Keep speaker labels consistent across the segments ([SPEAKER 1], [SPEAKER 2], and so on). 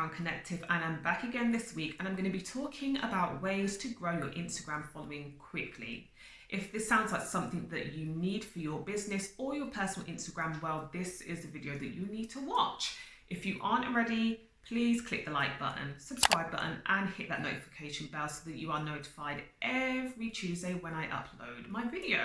[SPEAKER 1] Instagram Connective, and I'm back again this week, and I'm going to be talking about ways to grow your Instagram following quickly. If this sounds like something that you need for your business or your personal Instagram, well, this is the video that you need to watch. If you aren't already, please click the like button, subscribe button, and hit that notification bell so that you are notified every Tuesday when I upload my video.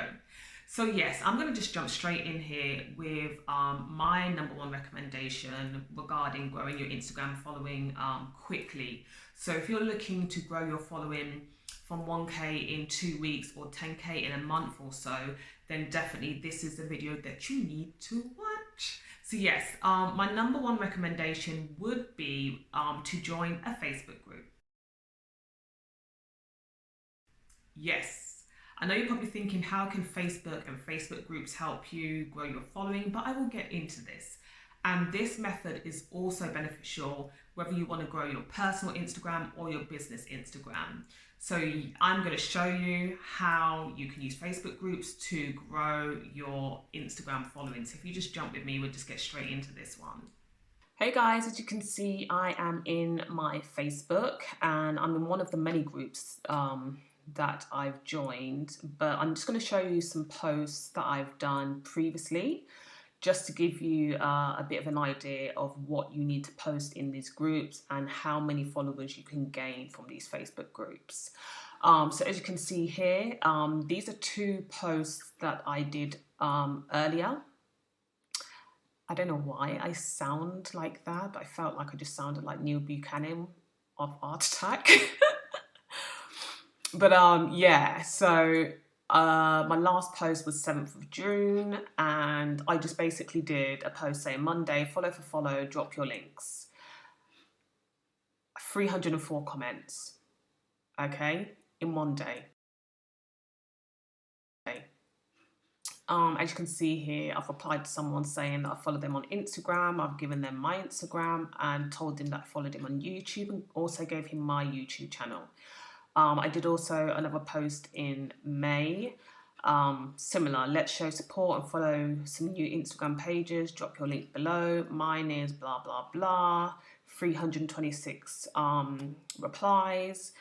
[SPEAKER 1] So yes, I'm going to just jump straight in here with my number one recommendation regarding growing your Instagram following quickly. So if you're looking to grow your following from 1K in 2 weeks or 10K in a month or so, then definitely this is the video that you need to watch. So yes, my number one recommendation would be to join a Facebook group. Yes. I know you're probably thinking, how can Facebook and Facebook groups help you grow your following? But I will get into this. And this method is also beneficial whether you want to grow your personal Instagram or your business Instagram. So I'm going to show you how you can use Facebook groups to grow your Instagram following. So if you just jump with me, we'll just get straight into this one. Hey guys, as you can see, I am in my Facebook and I'm in one of the many groups that I've joined, but I'm just going to show you some posts that I've done previously just to give you a bit of an idea of what you need to post in these groups and how many followers you can gain from these Facebook groups. So as you can see here, these are two posts that I did earlier. I don't know why I sound like that, but I felt like I just sounded like Neil Buchanan of Art Attack. But yeah, so my last post was 7th of June, and I just basically did a post saying Monday, follow for follow, drop your links. 304 comments, okay, in one day. Okay. As you can see here, I've replied to someone saying that I followed them on Instagram. I've given them my Instagram and told them that I followed him on YouTube, and also gave him my YouTube channel. I did also another post in May, similar, let's show support and follow some new Instagram pages, drop your link below. Mine is blah, blah, blah, 326 replies,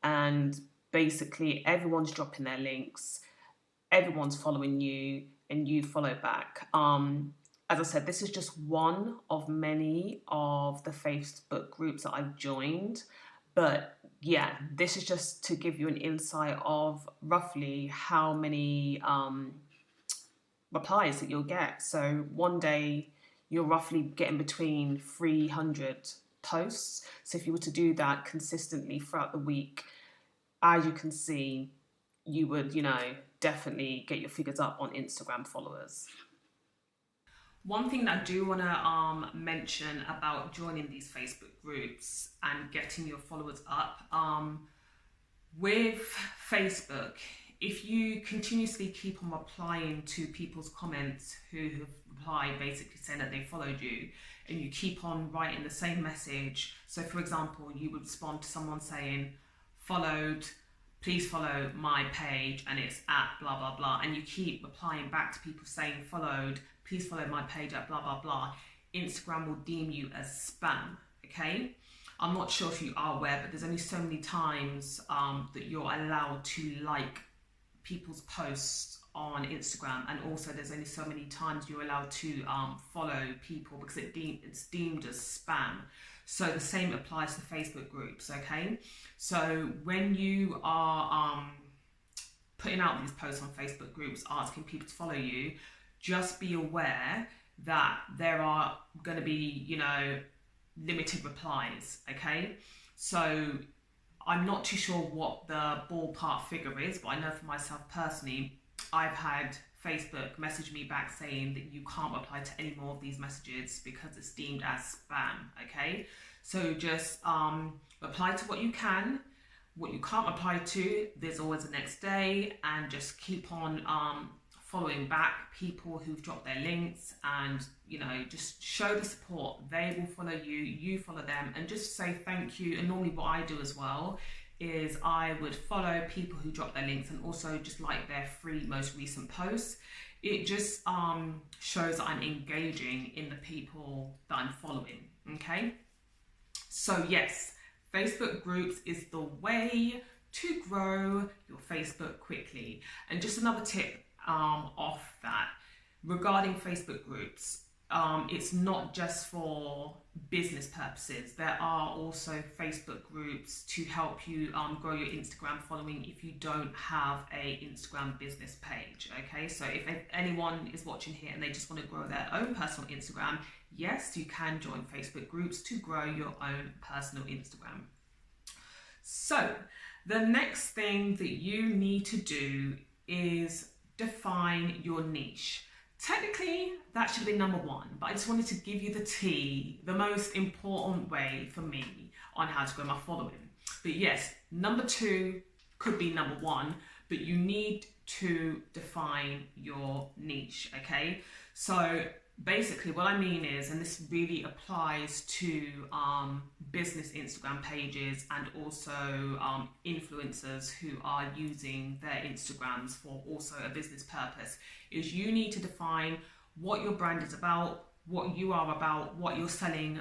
[SPEAKER 1] and basically everyone's dropping their links, everyone's following you, and you follow back. As I said, this is just one of many of the Facebook groups that I've joined. But yeah, this is just to give you an insight of roughly how many replies that you'll get. So one day you're roughly getting between 300 posts. So if you were to do that consistently throughout the week, as you can see, you would, definitely get your figures up on Instagram followers. One thing that I do want to mention about joining these Facebook groups and getting your followers up, with Facebook, if you continuously keep on replying to people's comments who have replied basically saying that they followed you, and you keep on writing the same message, so for example, you would respond to someone saying, followed, please follow my page, and it's at blah, blah, blah, and you keep replying back to people saying followed, please follow my page at blah, blah, blah, Instagram will deem you as spam, okay? I'm not sure if you are aware, but there's only so many times that you're allowed to like people's posts on Instagram, and also there's only so many times you're allowed to follow people because it's deemed as spam. So the same applies to Facebook groups, okay? So when you are putting out these posts on Facebook groups asking people to follow you, just be aware that there are going to be, limited replies, okay? So I'm not too sure what the ballpark figure is, but I know for myself personally, I've had Facebook message me back saying that you can't reply to any more of these messages because it's deemed as spam, okay? So just reply to what you can. What you can't reply to, there's always the next day, and just keep on following back people who've dropped their links, and just show the support. They will follow you, you follow them, and just say thank you. And normally what I do as well is I would follow people who drop their links and also just like their 3 most recent posts. It just shows that I'm engaging in the people that I'm following, okay? So yes, Facebook groups is the way to grow your Facebook quickly. And just another tip off that, regarding Facebook groups, it's not just for business purposes. There are also Facebook groups to help you grow your Instagram following if you don't have a Instagram business page. Okay, so if anyone is watching here and they just want to grow their own personal Instagram, yes, you can join Facebook groups to grow your own personal Instagram. So the next thing that you need to do is define your niche. Technically, that should be number one, but I just wanted to give you the tea, the most important way for me on how to grow my following. But yes, number two could be number one, but you need to define your niche, okay? So basically what I mean is, and this really applies to business Instagram pages and also influencers who are using their Instagrams for also a business purpose, is you need to define what your brand is about, what you are about, what you're selling,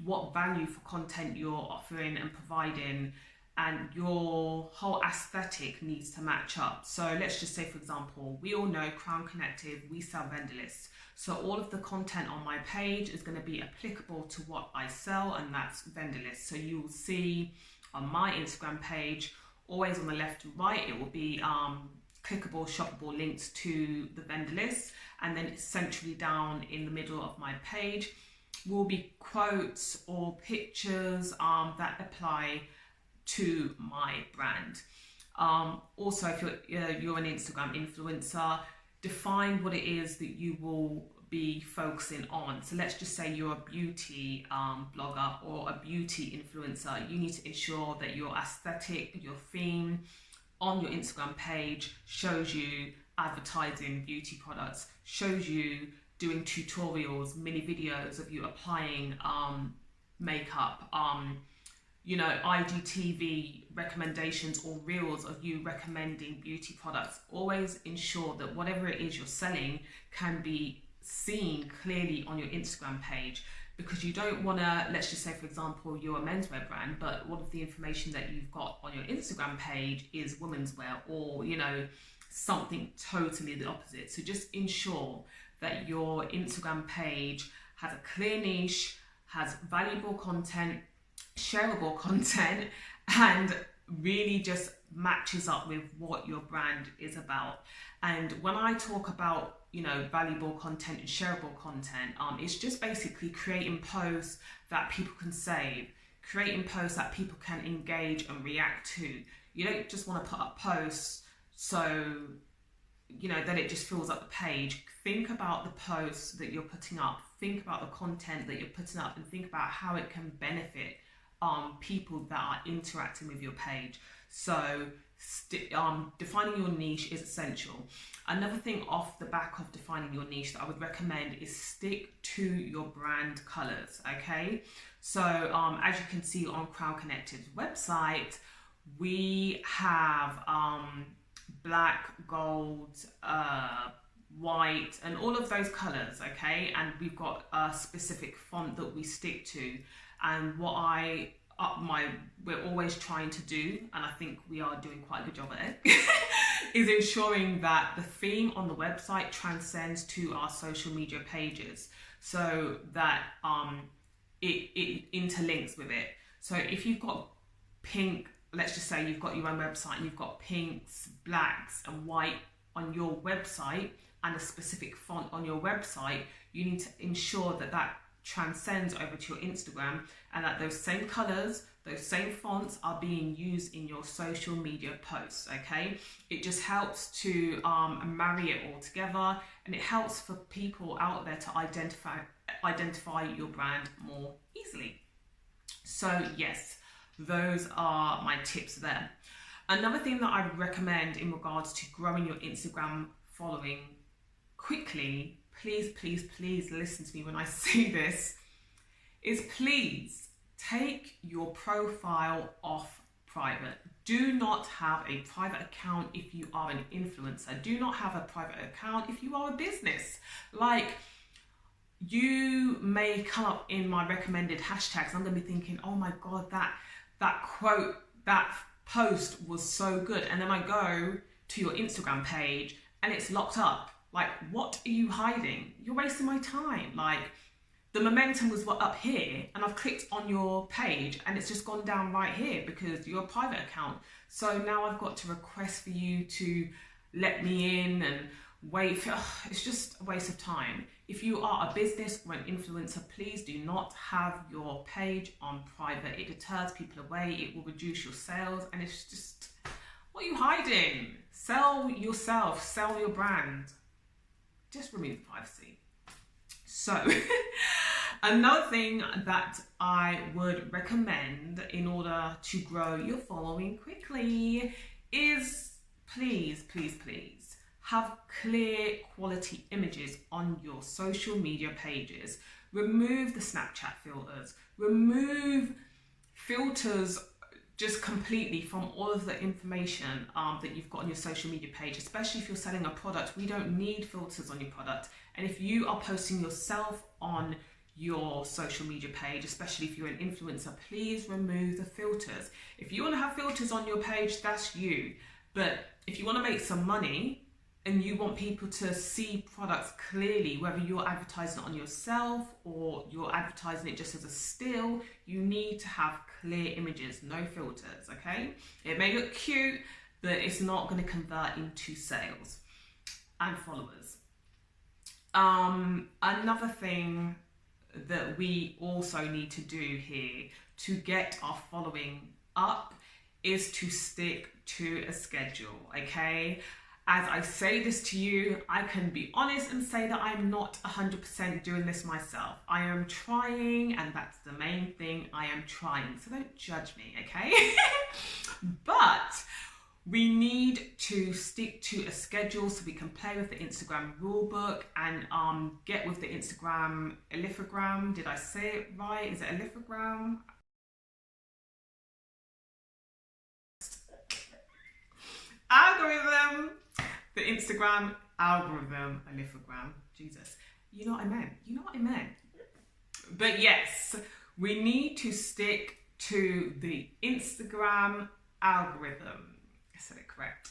[SPEAKER 1] what value for content you're offering and providing, and your whole aesthetic needs to match up. So let's just say, for example, we all know Crown Connective, we sell vendor lists. So all of the content on my page is going to be applicable to what I sell, and that's vendor lists. So you will see on my Instagram page, always on the left and right, it will be clickable, shoppable links to the vendor list, and then centrally down in the middle of my page will be quotes or pictures that apply to my brand. Also, if you're an Instagram influencer, define what it is that you will be focusing on. So let's just say you're a beauty blogger or a beauty influencer. You need to ensure that your aesthetic, your theme on your Instagram page shows you advertising beauty products, shows you doing tutorials, mini videos of you applying makeup, IGTV recommendations or reels of you recommending beauty products. Always ensure that whatever it is you're selling can be seen clearly on your Instagram page, because you don't want to, let's just say for example you're a menswear brand, but all of the information that you've got on your Instagram page is women's wear, or something totally the opposite. So just ensure that your Instagram page has a clear niche, has valuable content, shareable content, and really just matches up with what your brand is about. And when I talk about valuable content and shareable content, it's just basically creating posts that people can save, creating posts that people can engage and react to. You don't just want to put up posts so then it just fills up the page. Think about the posts that you're putting up, think about the content that you're putting up, and think about how it can benefit people that are interacting with your page. So defining your niche is essential. Another thing off the back of defining your niche that I would recommend is stick to your brand colors, okay? So as you can see on Crown Connective's website, we have black, gold, white, and all of those colors, okay? And we've got a specific font that we stick to. And what we're always trying to do, and I think we are doing quite a good job at it, is ensuring that the theme on the website transcends to our social media pages, so that it interlinks with it. So if you've got pink, let's just say you've got your own website and you've got pinks, blacks and white on your website and a specific font on your website, you need to ensure that that transcends over to your Instagram, and that those same colors, those same fonts are being used in your social media posts, okay? It just helps to marry it all together, and it helps for people out there to identify your brand more easily. So yes, those are my tips there. Another thing that I would recommend in regards to growing your Instagram following quickly, please listen to me when I say this, is please take your profile off private. Do not have a private account if you are an influencer. Do not have a private account if you are a business. Like, you may come up in my recommended hashtags. I'm going to be thinking, oh my God, that quote, that post was so good. And then I go to your Instagram page and it's locked up. Like, what are you hiding? You're wasting my time. Like, the momentum was up here and I've clicked on your page and it's just gone down right here because you're a private account. So now I've got to request for you to let me in and wait for, it's just a waste of time. If you are a business or an influencer, please do not have your page on private. It deters people away, it will reduce your sales, and it's just, what are you hiding? Sell yourself, sell your brand. Just remove the privacy. So, another thing that I would recommend in order to grow your following quickly is please have clear quality images on your social media pages. Remove the Snapchat filters. Remove filters just completely from all of the information that you've got on your social media page, especially if you're selling a product. We don't need filters on your product. And if you are posting yourself on your social media page, especially if you're an influencer, please remove the filters. If you want to have filters on your page, that's you. But if you want to make some money and you want people to see products clearly, whether you're advertising it on yourself or you're advertising it just as a still, you need to have clear images, no filters, okay? It may look cute, but it's not going to convert into sales and followers. Another thing that we also need to do here to get our following up is to stick to a schedule, okay? As I say this to you, I can be honest and say that I'm not 100% doing this myself. I am trying, and that's the main thing, I am trying. So don't judge me, okay? But we need to stick to a schedule so we can play with the Instagram rulebook and get with the Instagram algorithm. Did I say it right? Is it algorithm? Algorithm. The Instagram algorithm, algorithm. Jesus, you know what I meant. You know what I meant. But yes, we need to stick to the Instagram algorithm. I said it correct.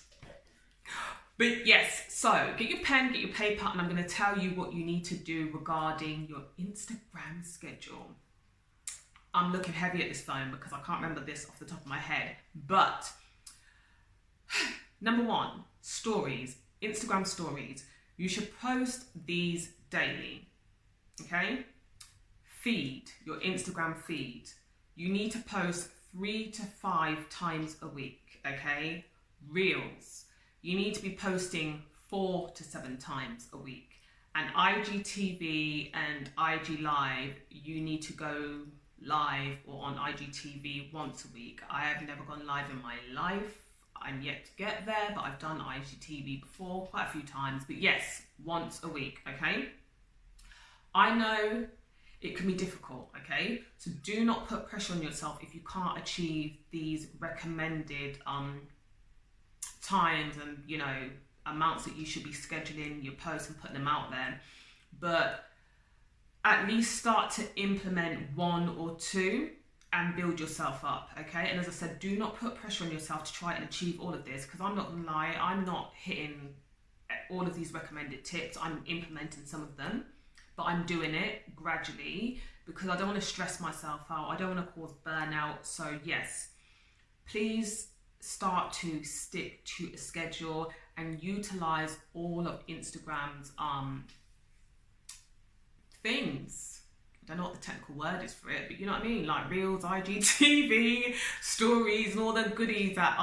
[SPEAKER 1] But yes, so get your pen, get your paper, and I'm going to tell you what you need to do regarding your Instagram schedule. I'm looking heavy at this phone because I can't remember this off the top of my head. But number one, stories, Instagram stories. You should post these daily, okay? Feed, your Instagram feed. You need to post 3 to 5 times a week, okay? Reels. You need to be posting 4 to 7 times a week. And IGTV and IG Live, you need to go live or on IGTV once a week. I have never gone live in my life. I'm yet to get there, but I've done IGTV before quite a few times. But yes, once a week, okay? I know it can be difficult, okay? So do not put pressure on yourself if you can't achieve these recommended times and, you know, amounts that you should be scheduling your posts and putting them out there. But at least start to implement 1 or 2 and build yourself up, okay? And as I said, do not put pressure on yourself to try and achieve all of this, because I'm not gonna lie, I'm not hitting all of these recommended tips. I'm implementing some of them, but I'm doing it gradually because I don't want to stress myself out. I don't want to cause burnout. So yes, please start to stick to a schedule and utilize all of Instagram's things. I don't know what the technical word is for it, but you know what I mean? Like Reels, IGTV, stories, and all the goodies that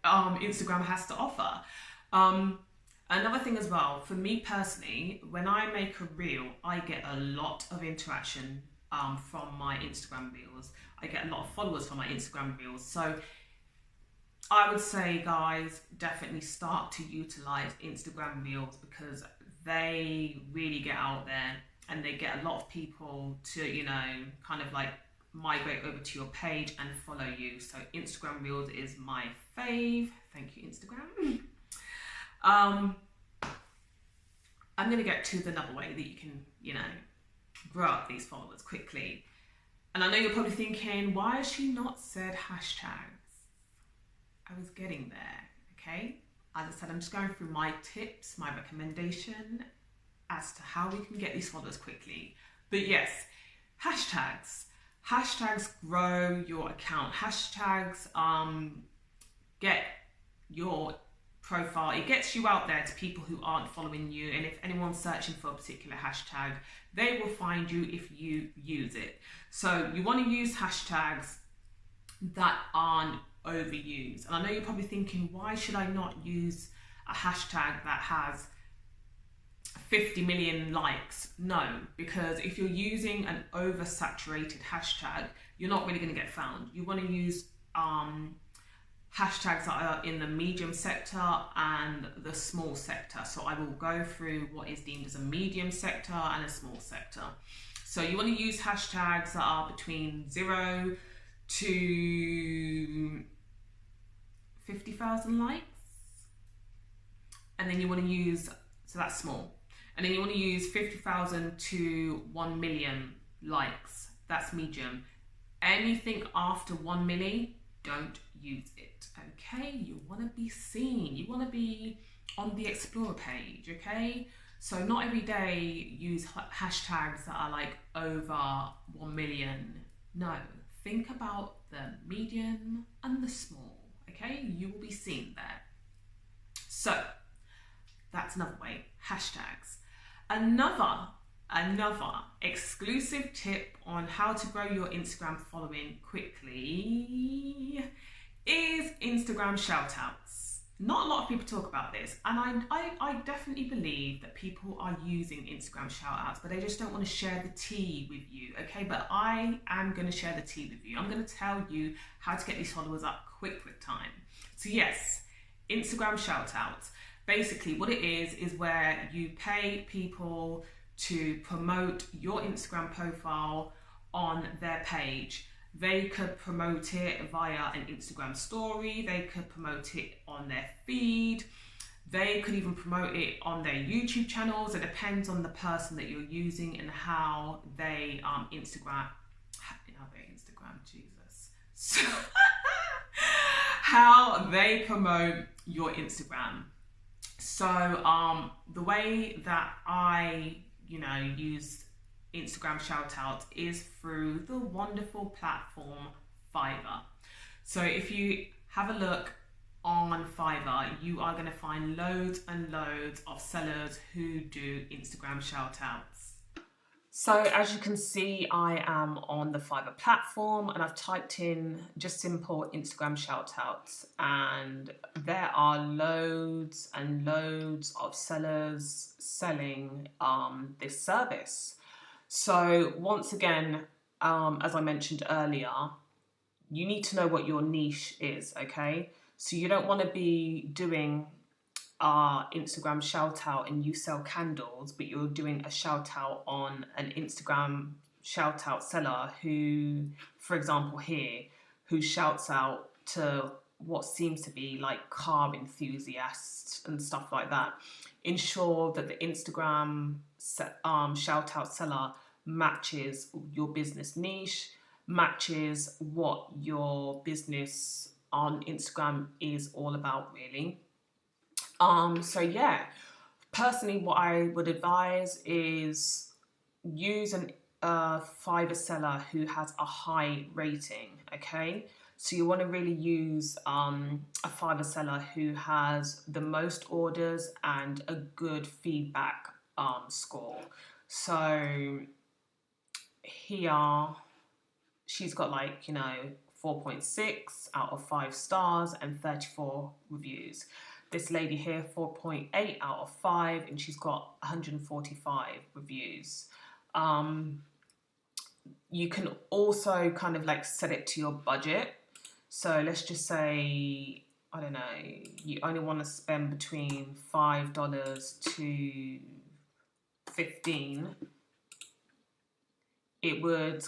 [SPEAKER 1] Instagram has to offer. Another thing as well, for me personally, when I make a reel, I get a lot of interaction from my Instagram reels. I get a lot of followers from my Instagram reels. So I would say, guys, definitely start to utilize Instagram reels because they really get out there and they get a lot of people to, you know, kind of like migrate over to your page and follow you. So Instagram reels is my fave. Thank you, Instagram. I'm going to get to the another way that you can, you know, grow up these followers quickly. And I know you're probably thinking, why has she not said hashtags? I was getting there, okay? As I said, I'm just going through my tips, my recommendation as to how we can get these followers quickly. But yes, hashtags. Hashtags grow your account. Hashtags get your profile, it gets you out there to people who aren't following you, and if anyone's searching for a particular hashtag, they will find you if you use it. So you want to use hashtags that aren't overused. And I know you're probably thinking, why should I not use a hashtag that has 50 million likes? No, because if you're using an oversaturated hashtag, you're not really going to get found. You want to use hashtags that are in the medium sector and the small sector. So I will go through what is deemed as a medium sector and a small sector. So you want to use hashtags that are between 0 to 50,000 likes. And then you want to use, so that's small. And then you want to use 50,000 to 1 million likes. That's medium. Anything after 1 million, don't use it. Okay, you want to be seen, you want to be on the explore page. Okay, so not every day use hashtags that are like over 1 million. No, think about the medium and the small. Okay, you will be seen there. So that's another way, hashtags. Another exclusive tip on how to grow your Instagram following quickly is Instagram shoutouts. Not a lot of people talk about this, and I definitely believe that people are using Instagram shoutouts, but they just don't want to share the tea with you, okay? But I am going to share the tea with you. I'm going to tell you how to get these followers up quick time. So yes, Instagram shoutouts. Basically what it is where you pay people to promote your Instagram profile on their page. They could promote it via an Instagram story, they could promote it on their feed, they could even promote it on their YouTube channels. It depends on the person that you're using and how they Instagram, Jesus. So how they promote your Instagram. So the way that I, use Instagram shoutouts is through the wonderful platform Fiverr. So if you have a look on Fiverr, you are going to find loads and loads of sellers who do Instagram shoutouts. So as you can see, I am on the Fiverr platform and I've typed in just simple Instagram shoutouts, and there are loads and loads of sellers selling this service. So once again, as I mentioned earlier, you need to know what your niche is, okay? So you don't want to be doing Instagram shout out and you sell candles, but you're doing a shout out on an Instagram shout out seller who, for example here, who shouts out to what seems to be like car enthusiasts and stuff like that. Ensure that the Instagram shout out seller matches your business niche, matches what your business on Instagram is all about, really. So yeah, personally what I would advise is use a Fiverr seller who has a high rating, okay? So you want to really use a Fiverr seller who has the most orders and a good feedback score. So here she's got 4.6 out of 5 stars and 34 reviews. This lady here, 4.8 out of 5, and she's got 145 reviews. You can also kind of set it to your budget. So let's just say, I don't know, you only want to spend between $5 to $15. It would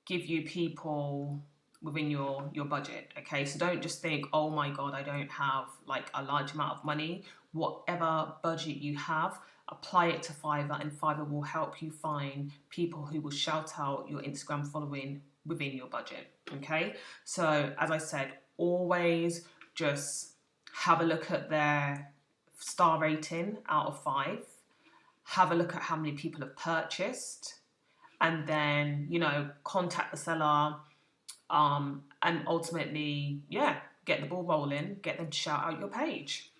[SPEAKER 1] give you people within your budget, okay? So don't just think, oh my God, I don't have a large amount of money. Whatever budget you have, apply it to Fiverr, and Fiverr will help you find people who will shout out your Instagram following within your budget. Okay, so as I said, always just have a look at their star rating out of 5, have a look at how many people have purchased, and then, you know, contact the seller, and ultimately, yeah, get the ball rolling, get them to shout out your page.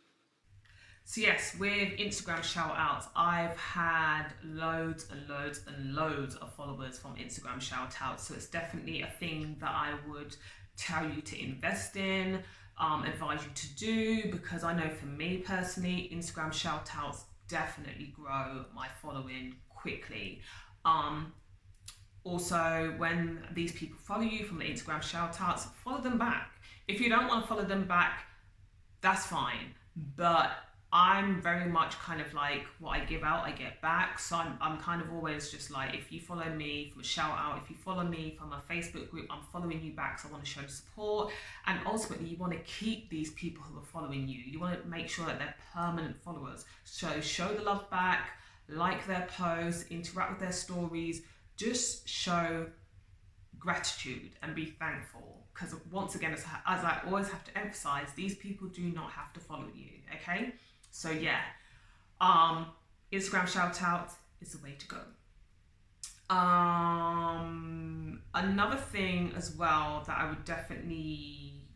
[SPEAKER 1] So yes, with Instagram shout outs, I've had loads and loads and loads of followers from Instagram shout outs. So it's definitely a thing that I would tell you to invest in, advise you to do, because I know for me personally, Instagram shout outs definitely grow my following quickly. Also, when these people follow you from the Instagram shout outs, follow them back. If you don't want to follow them back, that's fine. But I'm very much kind of like, what I give out, I get back. So I'm kind of always just like, if you follow me from a shout out, if you follow me from a Facebook group, I'm following you back. So I want to show support. And ultimately, you want to keep these people who are following you. You want to make sure that they're permanent followers. So show the love back, like their posts, interact with their stories. Just show gratitude and be thankful, because once again, as I always have to emphasize, these people do not have to follow you. Okay, so yeah, Instagram shout out is the way to go. Another thing as well that I would definitely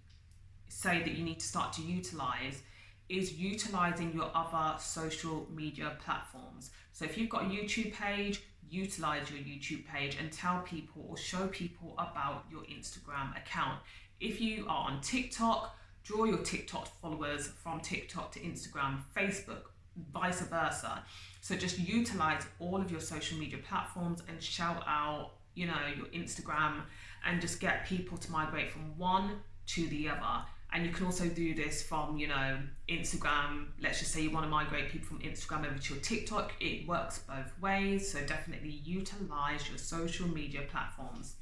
[SPEAKER 1] say that you need to start to utilize is utilizing your other social media platforms. So if you've got a YouTube page, utilize your YouTube page and tell people or show people about your Instagram account. If you are on TikTok, draw your TikTok followers from TikTok to Instagram, Facebook, vice versa. So just utilize all of your social media platforms and shout out, you know, your Instagram, and just get people to migrate from one to the other. And you can also do this from, you know, Instagram. Let's just say you want to migrate people from Instagram over to your TikTok. It works both ways. So definitely utilize your social media platforms.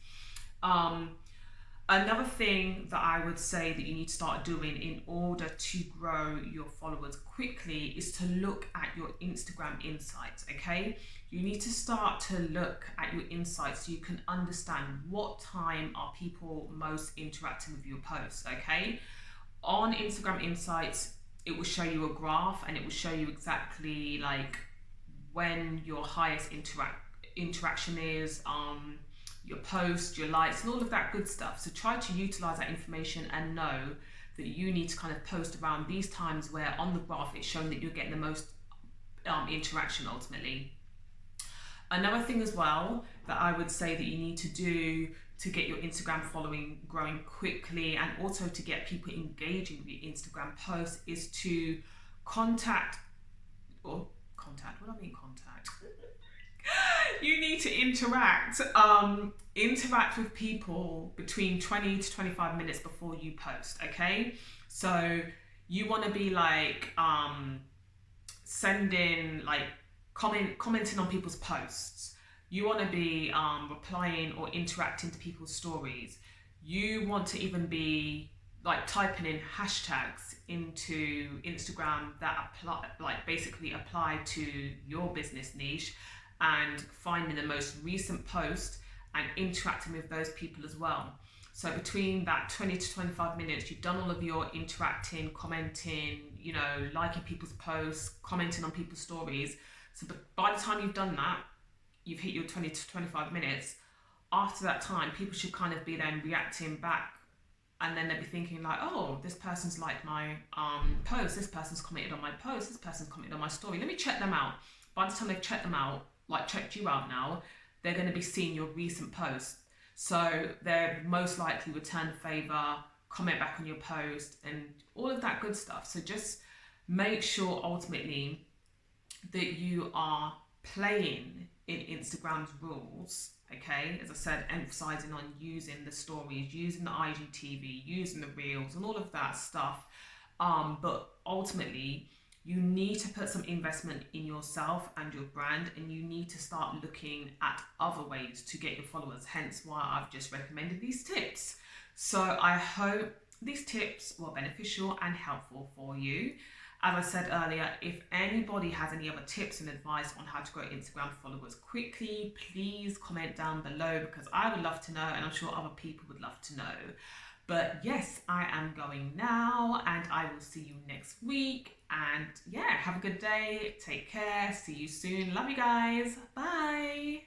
[SPEAKER 1] Another thing that I would say that you need to start doing in order to grow your followers quickly is to look at your Instagram insights, okay? You need to start to look at your insights so you can understand what time are people most interacting with your posts, okay? On Instagram insights, it will show you a graph, and it will show you exactly like when your highest interaction is, your posts, your likes, and all of that good stuff. So try to utilize that information and know that you need to kind of post around these times where on the graph it's showing that you're getting the most interaction ultimately. Another thing as well that I would say that you need to do to get your Instagram following growing quickly, and also to get people engaging with your Instagram posts, is to contact. What do I mean contact? You need to interact with people between 20 to 25 minutes before you post, okay? So you want to be like sending, like commenting on people's posts. You want to be replying or interacting to people's stories. You want to even be like typing in hashtags into Instagram that basically apply to your business niche, and finding the most recent post and interacting with those people as well. So between that 20 to 25 minutes, you've done all of your interacting, commenting, you know, liking people's posts, commenting on people's stories. So by the time you've done that, you've hit your 20 to 25 minutes. After that time, people should kind of be then reacting back, and then they'll be thinking like, oh, this person's liked my post, this person's commented on my post, this person's commented on my story. Let me check them out. By the time they've checked them out, like checked you out now, they're going to be seeing your recent post. So they're most likely return the favor, comment back on your post, and all of that good stuff. So just make sure ultimately that you are playing in Instagram's rules, okay? As I said, emphasizing on using the stories, using the IGTV, using the reels, and all of that stuff. But ultimately, you need to put some investment in yourself and your brand, and you need to start looking at other ways to get your followers, hence why I've just recommended these tips. So I hope these tips were beneficial and helpful for you. As I said earlier, if anybody has any other tips and advice on how to grow Instagram followers quickly, please comment down below, because I would love to know, and I'm sure other people would love to know. But yes, I am going now, and I will see you next week. And yeah, have a good day. Take care. See you soon. Love you guys. Bye.